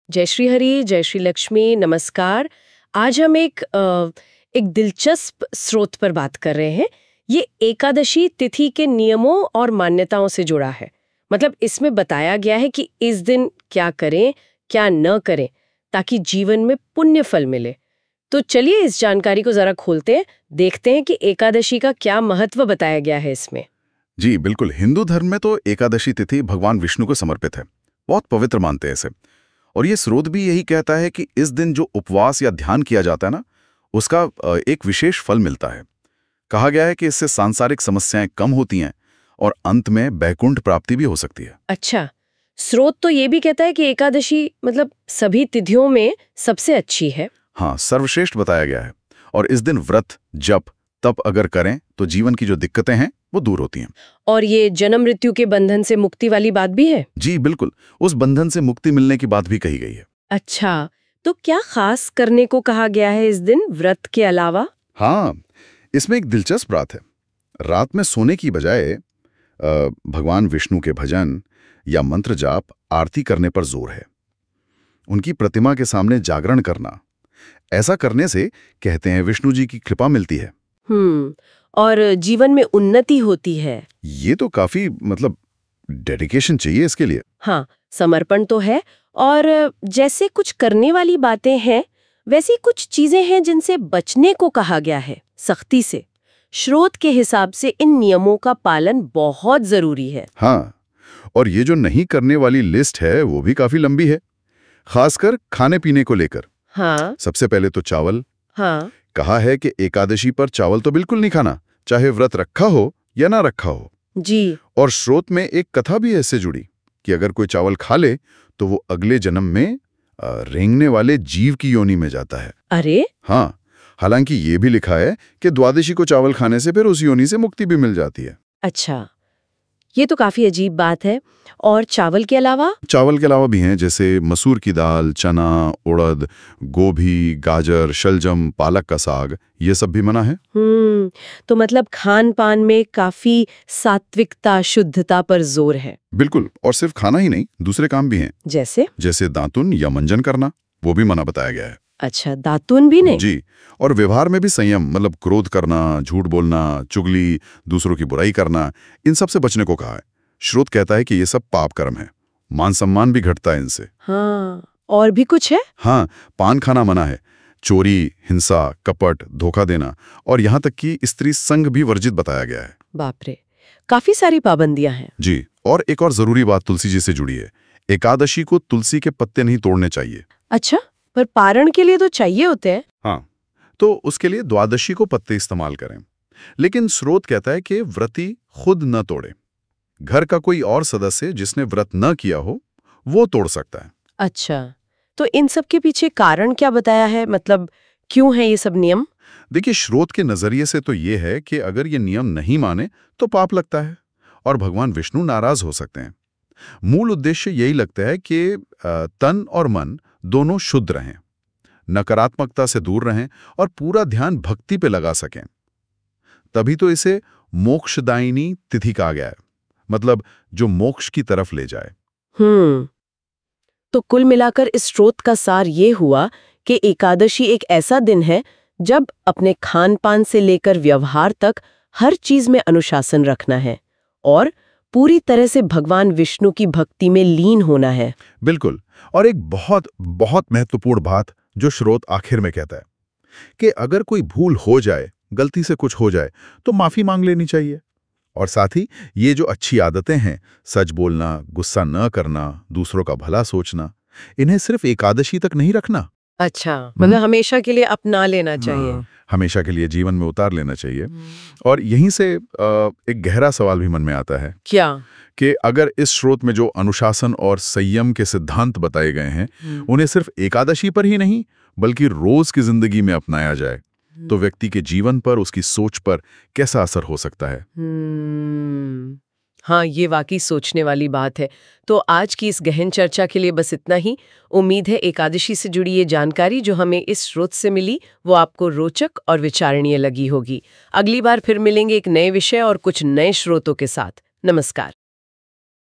जय श्री हरि, जय श्री लक्ष्मी, नमस्कार। आज हम एक दिलचस्प स्रोत पर बात कर रहे हैं। ये एकादशी तिथि के नियमों और मान्यताओं से जुड़ा है। मतलब इसमें बताया गया है कि इस दिन क्या करें, क्या न करें, ताकि जीवन में पुण्य फल मिले। तो चलिए इस जानकारी को जरा खोलते हैं, देखते हैं कि एकादशी का क्या महत्व बताया गया है इसमें। जी बिल्कुल। हिंदू धर्म में तो एकादशी तिथि भगवान विष्णु को समर्पित है, बहुत पवित्र मानते हैं इसे। और ये स्रोत भी यही कहता है कि इस दिन जो उपवास या ध्यान किया जाता है ना, उसका एक विशेष फल मिलता है। कहा गया है कि इससे सांसारिक समस्याएं कम होती हैं और अंत में वैकुंठ प्राप्ति भी हो सकती है। अच्छा, स्रोत तो ये भी कहता है कि एकादशी मतलब सभी तिथियों में सबसे अच्छी है। हाँ, सर्वश्रेष्ठ बताया गया है। और इस दिन व्रत, जप, तप अगर करें तो जीवन की जो दिक्कतें हैं वो दूर होती हैं। और ये जन्म मृत्यु के बंधन से मुक्ति वाली बात भी है। जी बिल्कुल, उस बंधन से मुक्ति मिलने की बात भी कही गई है। अच्छा, तो क्या खास करने को कहा गया है इस दिन व्रत के अलावा? हाँ, इसमें एक दिलचस्प बात है। रात में सोने की बजाय भगवान विष्णु के भजन या मंत्र जाप, आरती करने पर जोर है। उनकी प्रतिमा के सामने जागरण करना, ऐसा करने से कहते हैं विष्णु जी की कृपा मिलती है। और जीवन में उन्नति होती है। ये तो काफी डेडिकेशन चाहिए इसके लिए। हाँ, समर्पण तो है। और जैसे कुछ करने वाली बातें हैं, वैसी कुछ चीजें हैं जिनसे बचने को कहा गया है सख्ती से। स्रोत के हिसाब से इन नियमों का पालन बहुत जरूरी है। हाँ, और ये जो नहीं करने वाली लिस्ट है वो भी काफी लंबी है, खासकर खाने पीने को लेकर। हाँ। सबसे पहले तो चावल। हाँ। कहा है कि एकादशी पर चावल तो बिल्कुल नहीं खाना, चाहे व्रत रखा हो या ना रखा हो। जी। और स्रोत में एक कथा भी ऐसे जुड़ी कि अगर कोई चावल खा ले तो वो अगले जन्म में रेंगने वाले जीव की योनि में जाता है। अरे हाँ, हालांकि ये भी लिखा है कि द्वादशी को चावल खाने से फिर उस योनि से मुक्ति भी मिल जाती है। अच्छा, ये तो काफी अजीब बात है। और चावल के अलावा भी हैं, जैसे मसूर की दाल, चना, उड़द, गोभी, गाजर, शलजम, पालक का साग, ये सब भी मना है। तो मतलब खान पान में काफी सात्विकता, शुद्धता पर जोर है। बिल्कुल। और सिर्फ खाना ही नहीं, दूसरे काम भी हैं। जैसे दातुन या मंजन करना, वो भी मना बताया गया है। अच्छा, दातुन भी नहीं? जी। और व्यवहार में भी संयम, क्रोध करना, झूठ बोलना, चुगली, दूसरों की बुराई करना, इन सब से बचने को कहा है। स्रोत कहता है कि ये सब पाप कर्म है, मान सम्मान भी घटता है इनसे। हाँ, और भी कुछ है? हाँ, पान खाना मना है, चोरी, हिंसा, कपट, धोखा देना और यहाँ तक कि स्त्री संग भी वर्जित बताया गया है। बाप रे, काफी सारी पाबंदियां हैं। जी। और एक और जरूरी बात तुलसी जी से जुड़ी है। एकादशी को तुलसी के पत्ते नहीं तोड़ने चाहिए। अच्छा, पर पारण के लिए तो चाहिए होते हैं। हाँ, तो उसके लिए द्वादशी को पत्ते इस्तेमाल करें। लेकिन स्रोत कहता है कि व्रती खुद न तोड़े, घर का कोई और सदस्य जिसने व्रत न किया हो वो तोड़ सकता है। अच्छा, तो इन सब के पीछे कारण क्या बताया है? मतलब क्यों है ये सब नियम? देखिए, स्रोत के नजरिए से तो ये है कि अगर ये नियम नहीं माने तो पाप लगता है और भगवान विष्णु नाराज हो सकते हैं। मूल उद्देश्य यही लगता है कि तन और मन दोनों शुद्ध रहें, नकारात्मकता से दूर रहें और पूरा ध्यान भक्ति पे लगा सकें। तभी तो इसे मोक्षदायिनी तिथि कहा गया है, मतलब जो मोक्ष की तरफ ले जाए। तो कुल मिलाकर इस स्रोत का सार ये हुआ कि एकादशी एक ऐसा दिन है जब अपने खान पान से लेकर व्यवहार तक हर चीज में अनुशासन रखना है और पूरी तरह से भगवान विष्णु की भक्ति में लीन होना है। बिल्कुल। और एक बहुत बहुत महत्वपूर्ण बात जो स्रोत आखिर में कहता है कि अगर कोई भूल हो जाए, गलती से कुछ हो जाए, तो माफी मांग लेनी चाहिए। और साथ ही ये जो अच्छी आदतें हैं, सच बोलना, गुस्सा न करना, दूसरों का भला सोचना, इन्हें सिर्फ एकादशी तक नहीं रखना। अच्छा, मतलब हमेशा के लिए अपना लेना चाहिए। हमेशा के लिए जीवन में उतार लेना चाहिए। और यहीं से एक गहरा सवाल भी मन में आता है। क्या? कि अगर इस स्रोत में जो अनुशासन और संयम के सिद्धांत बताए गए हैं, उन्हें सिर्फ एकादशी पर ही नहीं बल्कि रोज की जिंदगी में अपनाया जाए, तो व्यक्ति के जीवन पर, उसकी सोच पर कैसा असर हो सकता है। हाँ, ये वाकई सोचने वाली बात है। तो आज की इस गहन चर्चा के लिए बस इतना ही। उम्मीद है एकादशी से जुड़ी ये जानकारी जो हमें इस स्रोत से मिली वो आपको रोचक और विचारणीय लगी होगी। अगली बार फिर मिलेंगे एक नए विषय और कुछ नए स्रोतों के साथ। नमस्कार।